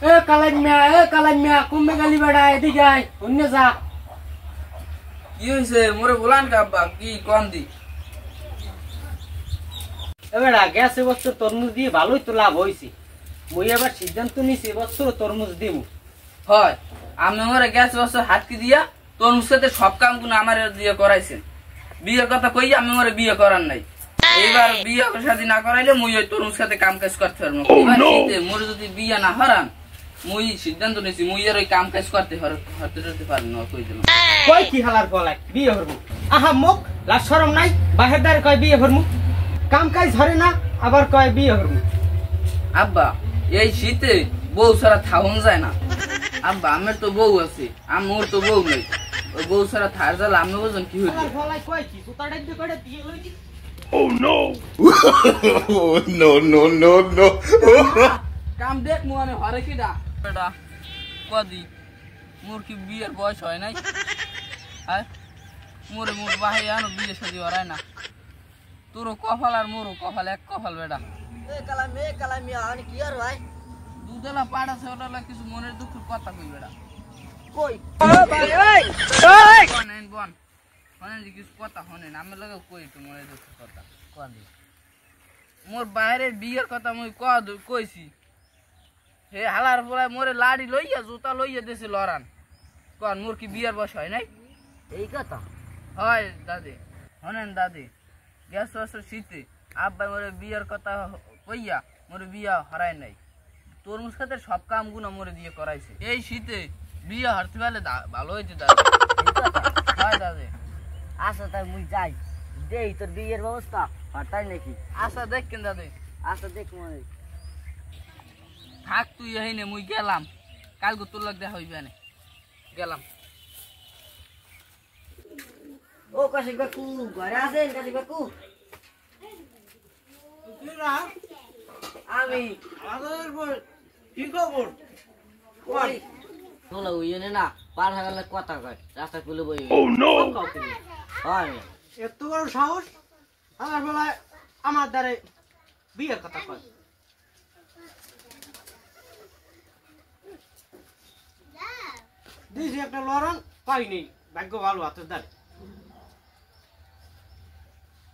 এ কালামিয়া কমবে গালি বেড়া এদিকে আয় অন্য যা। কি হয়েছে মোরে বলান কাব্বা কি কম দি এবারে গ্যাস এবছর তরমুজ দিয়ে ভালোই তো লাভ হয়েছে। মুই এবার সিদ্ধান্ত নিছি এবছর তরমুজ দিব। হয় আমি মোরে গ্যাস বছর হাতকি দিয়া তরমুজ সাথে সব কাম গুলো আমার দিয়ে করাইছেন। বিয়ের কথা কই আমি মোরে বিয়ে করার নাই। এইবার বিয়ে শাদী না করাইলে মুই ওই তরমুজ সাথে কাম কাজ করতে পারবো। মোরে যদি বিয়ে না হারান মুই সিদ্ধান্ত নিছি মুই আর ওই কাম কাজ করতে হতে পারবো না। কই দিলাম কই কি হালার বলাই বিয়ে হরমু আহা মুখ লাজ শরম নাই বাহের দ্বারে কয় বিয়ে হরমু কাম কাজ ধরে না আবার কয় বিয়ে হরমু। আব্বা এই শীতে বউ ছাড়া থাউন যায় না। আব্বা আমার তো বউ আছে আমার তো বউ নেই। ওই বউ ছাড়া থার জাল আমি বুঝুন কি হইল। বলাই কয় কি সুতাড়ে দিয়ে কয়টা দিয়ে লইছি। Oh no! No, no, no, no. কাম দেখ মানে হরে কি ডা বেটা কদি মোর কি বিয়ের বয়স হয় নাই। হ্যাঁ মোরে মোর বাহে আনো বিয়ে শাদী হরায় না। তোরও কপাল আর মোরও কপাল এক কপাল বেটা। কালামিয়া আমি কি আর ভাই দুধেলা পাড়া সেওটালা কিছু মনের দুঃখের কথা কই বেটা। কই বনেন বন হনেন যে কিছু কথা হনেন আমি লাগে কই একটু মনের দুঃখের কথা কোন দি মোর বাইরের বিয়ের কথা মুই কইছি। হে হালার পরে মোরে লাড়ি লইয়া জুতা লইয়া দেছে লড়ান কোন মোর কি বিয়ের বয়স হয় নাই। এই কথা হয় দাদি হনেন দাদি গ্যাস বছর শীতে আব্বা মোরে বিয়ের কথা কইয়া মোরে বিয়া হারায় নাই। তরমুজ খাতের সব কাম গুলো মোরে দিয়ে করাইছে। এই শীতে বিয়ে হারতে পারলে ভালো হয়েছে দাদি। হয় দাদি আচ্ছা তাই মুই যাই দেই তোর বিয়ের ব্যবস্থা হঠাৎ নাকি আচ্ছা দেখেন দাদি আচ্ছা দেখ মনে থাক তুই এই নে মুই গেলাম কালকে তোর লাগ দেখা হইবে না গেলাম। ও কাশিক বাকু ঘরে আছেন কাশিক বাকু আমি কি খবর শোনো ইয়ে না পার হাগালে কথা কয় রাস্তা খুলে বই Oh no! হয় এত বড় সাহস আমার বেলায় আমার দ্বারে বিয়ের কথা কয়। দিয়েছি একটা লড়ন পাইনি ভাগ্য ভালো হাতের দ্বারে।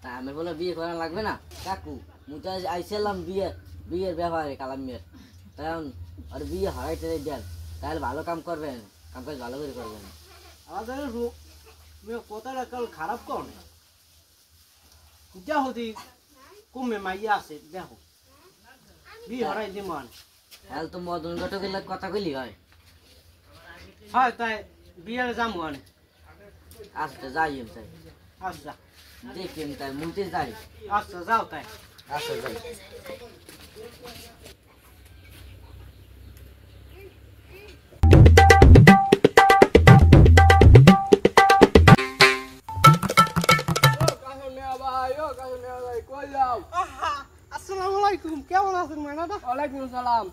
তা আমি বলে বিয়ে করা লাগবে না কাকু মুই তো আইছিলাম বিয়ের ব্যাপারে কালামিয়ার তখন আর বিয়ে হারাইতে দেন তাহলে ভালো কাম করবেন কাম কাজ ভালো করে করবেন। আমাদের কথাটা কাল খারাপ কর না যা হতি কমে মাইয়া আছে দেখো বিয়ে হরাই দিব তাহলে তো মদন ঘটকের কথা কইলি হয়। হয় তাই বিয়ের যাম আনে আচ্ছা যাই তাই আচ্ছা দেখেন তাই মুইতে যাই আচ্ছা যাও তাই আচ্ছা যাই। আসসালামু আলাইকুম কেমন আছেন ম্যাডাম? ওয়ালাইকুম সালাম।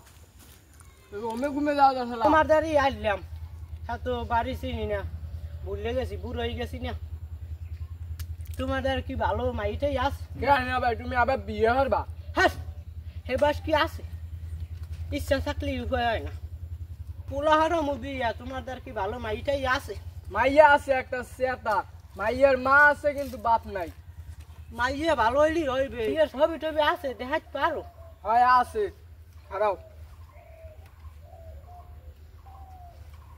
তুমি ঘুমে যাও তো সালাম। তোমার দাঁড়িয়ে আসলাম তো বাড়ি চিনি না ভুলে গেছি বুড়ো হয়ে গেছি না। তোমার দ্বারা কি ভালো মাইটাই আস কেন ভাই তুমি আবার বিয়ে করবা? হ্যাঁ হে বাস কি আছে ইচ্ছা থাকলে উপায় হয় না পোলাহারও বিয়া তোমার দ্বারা কি ভালো মাইটাই আছে? মাইয়া আছে একটা সেতা মাইয়ার মা আছে কিন্তু বাপ নাই। মাইয়া ভালো হইলি হইবে বিয়ের ছবি টবি আছে দেখাতে পারো? হয় আছে খারাপ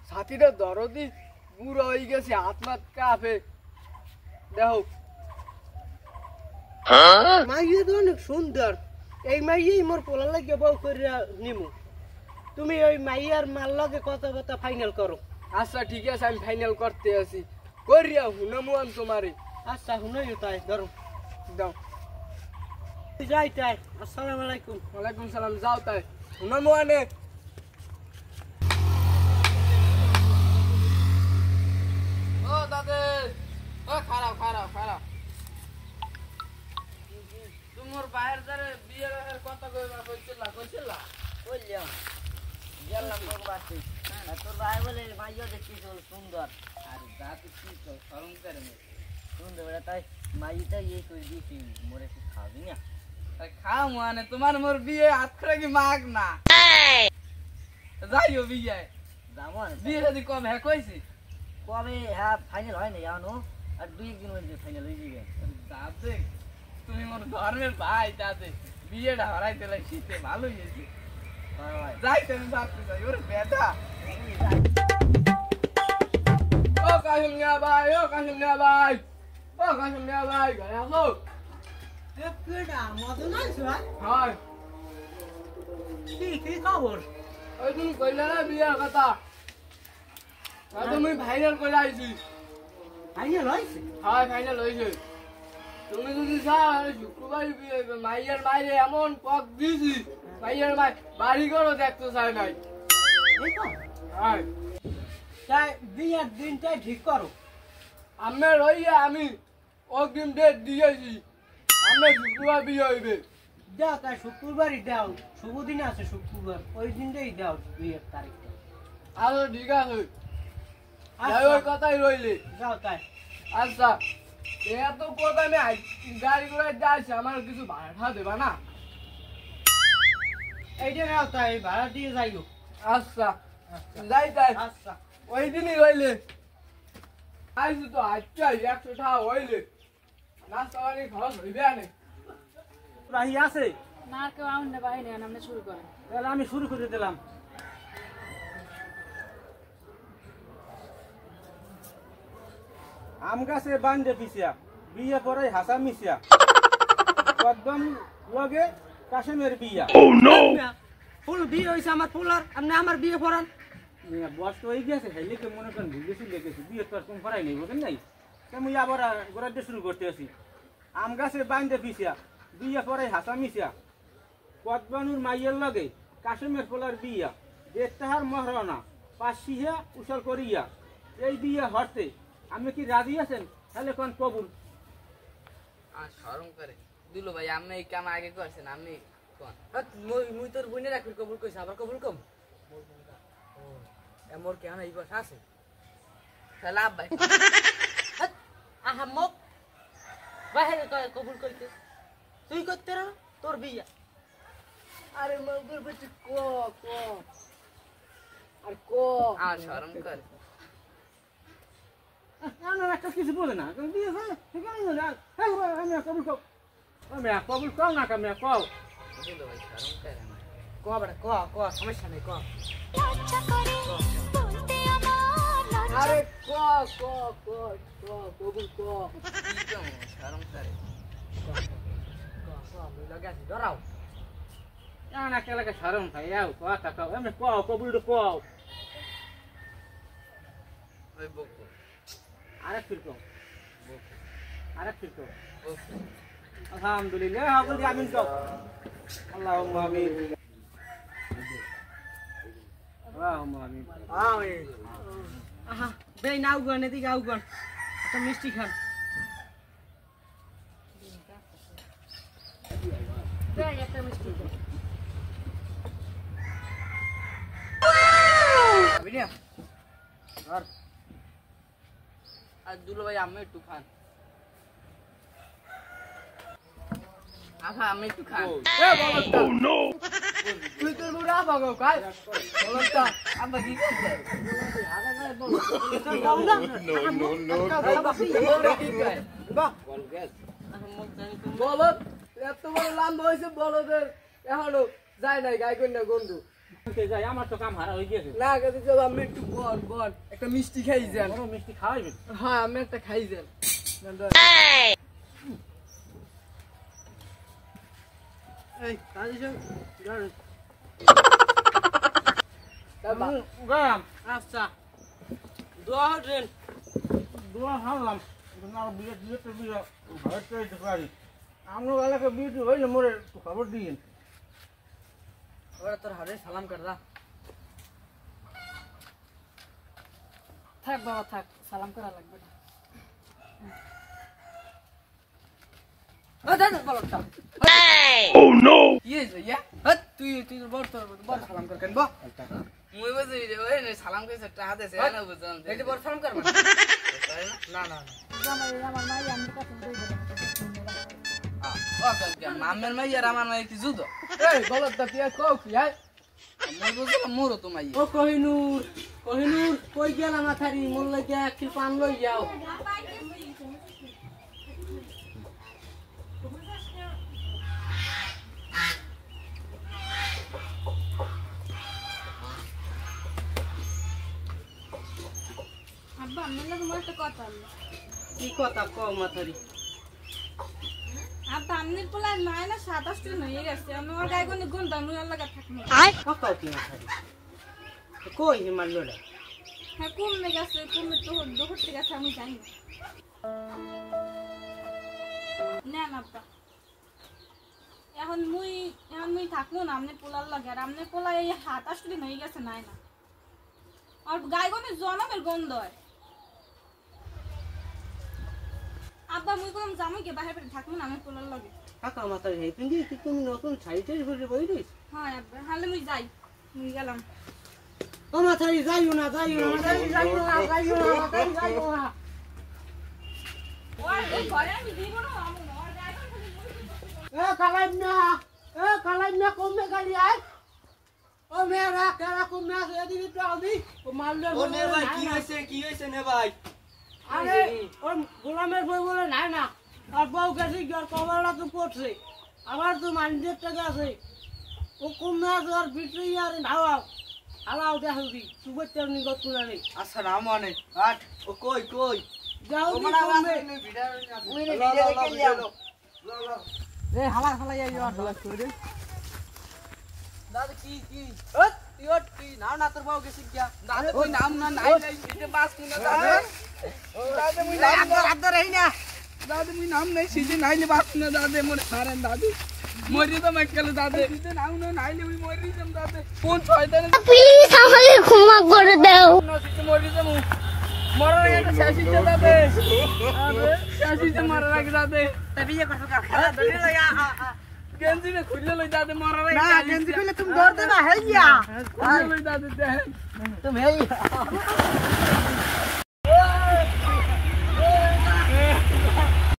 ছাতিটা দরদি বুড়ো হয়ে গেছে হাত মাত কাঁপে দেখো। মাইয়া তো অনেক সুন্দর এই মাইয়াই মোর পোলা লাগে বউ করে নিমু তুমি ওই মাইয়ার মাল লগে কথা কথা ফাইনাল করো। আচ্ছা ঠিক আছে আমি ফাইনাল করতে আছি করিয়া হুনামু আমি তোমারে। আচ্ছা হুনই তাই ধরো দাও যাই তাই। আসসালামু আলাইকুম। ওয়ালাইকুম সালাম যাও তাই হুনামু আনে। ও দাদা ও খারাপ খারাপ খারাপ তোমার বাইরে যারে বিয়ের কথা কইবা কইছিলা বললাম গেলাম তোর বাড়ি তোর ভাই বলে মাইয়া দেখছি সুন্দর আর দাঁত কি শরম করে না সুন্দর বেটা তাই মাইটা ইয়ে করে দিয়েছি মোরে একটু খাবি না খাও মানে তোমার মোর বিয়ে হাত করে কি মাগ না যাইও বিয়ে যাবো না। বিয়ে যদি কম হ্যাঁ কইছি কবে হ্যাঁ ফাইনাল হয় না জানো আর 2-1 দিন মধ্যে ফাইনাল হয়ে যাবে দাদে তুমি মনে ধর্মের ভাই দাদে বিয়েটা হারাইতে লাই শীতে ভালোই হয়েছে যাই তুমি ভাবতে চাই ওর বেটা ও কাশিম মিয়া ভাই ও কাশিম মিয়া ভাই ও কাশিম মিয়া ভাই ঘরে আসো হয় কি খবর? ওই তুমি কইলে না বিয়ের কথা তুমি ফাইনাল করে আইছি ফাইনাল হয়েছে? হয় ফাইনাল হয়েছে তুমি যদি চাও শুক্রবার বিয়ে মাইয়ের মাইরে এমন পথ দিয়েছি মাইয়ের মাই বাড়ি ঘরও দেখতে চায় নাই এই তো হয় তাই বিয়ের দিনটাই ঠিক করো। আমি রইয়া আমি অগ্রিম ডেট দিয়েছি আমি শুক্রবার বিয়ে হইবে দাও তাই শুক্রবারই দাও, শুভ দিন আছে শুক্রবার, ওই দিনটাই দাও বিয়ের তারিখটা। আচ্ছা ঠিক আছে যাই ওই কথাই রইলে যাও তাই। আচ্ছা এত কথা আমি গাড়ি ঘোড়ায় যাচ্ছি আমার কিছু ভাড়া দেবা না এইটা নাও তাই, ভাড়া দিয়ে যাইও। আচ্ছা যাই তাই আচ্ছা ওই দিনই রইলে আইসু তো আচ্ছা 100 টাকা হইলে নাস্তা পানি খরচ হইবে না রাহি আছে? না কেউ আউন না বাহিনী আমরা শুরু করেন তাহলে আমি শুরু করে দিলাম। আম গাছে বান্ধে পিছিয়া বিয়ে পরে হাসা মিশিয়া কদম লগে কাশেমের বিয়া। ফুল বিয়ে হয়েছে আমার ফুল, আর আপনি আমার বিয়ে পড়ান। বয়স তো হয়ে গেছে, হেলে কে মনে করেন ভুলেছি লেগেছি, বিয়ে তো আর কম করাই নেই বুঝেন নাই। তেমনি আবার গোড়াতে শুরু করতে আসি। আম গাছে বান্ধে পিছিয়া বিয়ে পরে হাসা মিশিয়া কদবানুর মাইয়ের লগে কাশেমের পোলার বিয়া, দেড় তাহার মহরণা পাশিয়া উসল করিয়া এই বিয়ে হরতে আমি কি রাজি আছেন? তাহলে কোন কবুল। আর শরম করে দুলো ভাই আপনি এই কাম আগে করছেন আপনি কোন মুই তোর বইনে রাখবি কবুল কইছ আবার কবুল কম মোর কেন এই বস আছে তাহলে আব ভাই আহা মোক বাহিরে কবুল কইতে তুই করতে রা তোর বিয়া আরে মগর বেটি আর আর শরম করে একটা কিছু বলে না বিয়ে হয় আমি কবুল কম, আমি কবুল কম না আমি কও দুলো ভাই শরম করে আমার ক বেটা ক সমস্যা নেই ক আরে ক কবুল ক কি কাম শরম করে আমি লাগে আছি ডরাও না কেলাকে সারম ভাই আও কথা কও আমি কও কবুল কও ওই বকো আরেক ফির কও আরেক ফির কও বকো আলহামদুলিল্লাহ হাবুল দি আমিন কও আল্লাহুম্মা আমিন আল্লাহুম্মা আমিন আমিন। আহা বেই নাও গন এদিকে আও গন একটা মিষ্টি খান। দেখ একটা মিষ্টি বিনিয়া আর দুলো ভাই আমি একটু খান আহা আমি একটু খান তুই তোর মুড়া বাগো কাই বলতা আব্বা কি করতে বলো এত বড় লাম্বা হয়েছে বলদের এখনো যায় নাই গাই কন্যা গন্ধু যাই আমার তো কাম হারা হয়ে গেছে। না গেছে চল আমি একটু বল একটা মিষ্টি খাই যান বড় মিষ্টি খাওয়াইবেন? হ্যাঁ আমি একটা খাই যান এই কাজে যাও বাবা গাম আচ্ছা দোয়া হটেন দোয়া হারলাম না বিয়ে দিয়ে তো বিয়ে ঘরে তো দিতে পারি। আমরা এলাকা বিয়ে হইলে মোরে একটু খবর দিয়েন। ওরা তোর হাড়ে সালাম কর দা থাক বাবা থাক সালাম করা লাগবে না ও দাদা বলটা কি হয়েছে ইয়া তুই বড় সালাম কর কেন বা মুই বুঝি রে ওই নে সালাম কইছে টাকা দেছে না বুঝন এটা বড় সালাম কর না না আমার মাই আমি কাছে দেই ও কালকে মামের মাই আর আমার মাই কি জুদো এই বলত তা তুই কও কি আই মই বলছিলাম মোরও তো মাই ও কহিনুর কই গেল আমার থারি মোর লাগে এক কিল পান লই যাও আব্বা আমি না তোমার একটা কথা বলি। কি কথা কও মাথারি আব্বা আমনের পোলা নাই না 27 দিন হয়ে গেছে আমি ওর গায়ে কোন গুণ দাম নয় লাগা থাকনি কও কি মাথারি কই হে মারলোডা হ্যাঁ কমে গেছে কমে তো ধরতে গেছে আমি জানি না না আব্বা এখন মুই থাকবো না আমনের পোলার লাগে আর আমনের পোলা এই 27 দিন হয়ে গেছে নাই না আর গায়ে কোন জনমের গন্ধ হয় আব্বা মুই কোন জামাইকে বাইরে বাইরে থাকবো না আমনের পোলার লাগে কাকা মাথারি হে তুমি নতুন শাড়ি টাড়ি পরে বই রইছ হ্যাঁ আব্বা হালে মুই যাই মুই গেলাম ও মাথারি যাইও না মাথারি যাইও না ওই ঘরে আমি দিব না আমু ওর গায়ে এ কালাই না কমবে গাড়ি আয় ও মেরা কেরা কমবে আছে এদিকে তো আদি ও মারলে ও নে ভাই কি হইছে নে ভাই আরে ওর গোলামের বই বলে না আর বউ গেছে আর কবরটা তো পড়ছে আবার তো মাইন্ডের টাকা আছে ও কমবে আছে আর ভিতরে আর নাও আলাও দেখো দি সুবত্তার নিগত করে নেই আচ্ছা না মানে আট ও কই যাও ও দি মানে কমবে উই নে ভিডিও দেখে লিয়াও রে হালা যাই হালা করে দাদা কি ও তুই নাও না তোর বউ গেছে কি দাদা কই নাম না নাই নাই সিটে বাস কিনা দাদা দাদা মুই নাম আদর এই না দাদা মুই নাম নাই সিটে নাইলে বাস কিনা দাদা মোরে মারেন দাদা মরি তো মাইকেল দাদা সিটে নাম না নাইলে মুই মরি যাম দাদা কোন ছয়দানে প্লিজ আমাকে ক্ষমা করে দাও না সিটে মরি যাম মরার আগে একটা শেষিতে দাদা আরে শেষিতে মরার আগে দাদা তা বিয়ে করছ কার খালা ধরে লয়া গেঞ্জি নে খুললে লই দাদা মরার আগে না গেঞ্জি কইলে তুমি দৌড় দেবা হেইয়া খুললে লই দাদা দেখ তুমি হেই